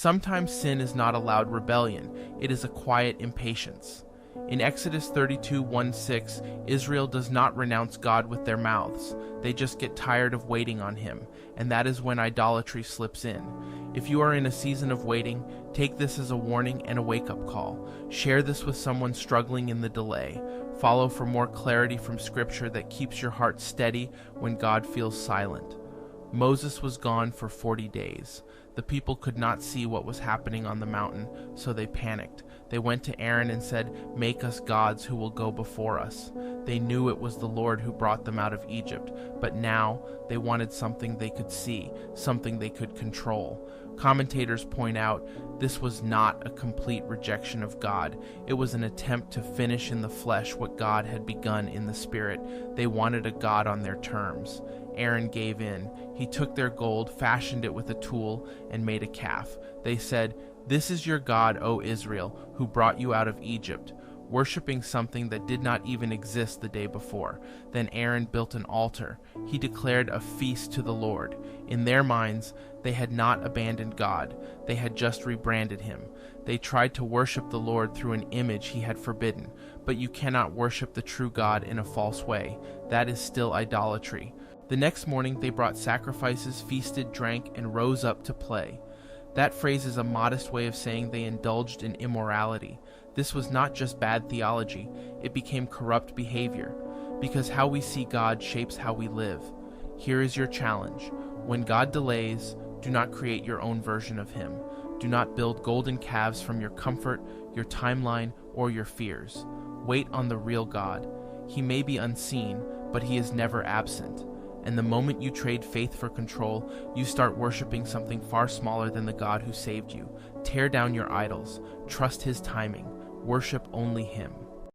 Sometimes sin is not a loud rebellion, it is a quiet impatience. In Exodus 32:1-6, Israel does not renounce God with their mouths. They just get tired of waiting on him, and that is when idolatry slips in. If you are in a season of waiting, take this as a warning and a wake-up call. Share this with someone struggling in the delay. Follow for more clarity from Scripture that keeps your heart steady when God feels silent. Moses was gone for 40 days. The people could not see what was happening on the mountain, so they panicked. They went to Aaron and said, "Make us gods who will go before us." They knew it was the Lord who brought them out of Egypt, but now they wanted something they could see, something they could control. Commentators point out this was not a complete rejection of God. It was an attempt to finish in the flesh what God had begun in the spirit. They wanted a God on their terms. Aaron gave in. He took their gold, fashioned it with a tool, and made a calf. They said, "This is your God, O Israel, who brought you out of Egypt," worshiping something that did not even exist the day before. Then Aaron built an altar. He declared a feast to the Lord. In their minds, they had not abandoned God. They had just rebranded him. They tried to worship the Lord through an image he had forbidden. But you cannot worship the true God in a false way. That is still idolatry. The next morning they brought sacrifices, feasted, drank, and rose up to play. That phrase is a modest way of saying they indulged in immorality. This was not just bad theology, it became corrupt behavior, because how we see God shapes how we live. Here is your challenge. When God delays, do not create your own version of him. Do not build golden calves from your comfort, your timeline, or your fears. Wait on the real God. He may be unseen, but he is never absent. And the moment you trade faith for control, you start worshiping something far smaller than the God who saved you. Tear down your idols. Trust his timing. Worship only him.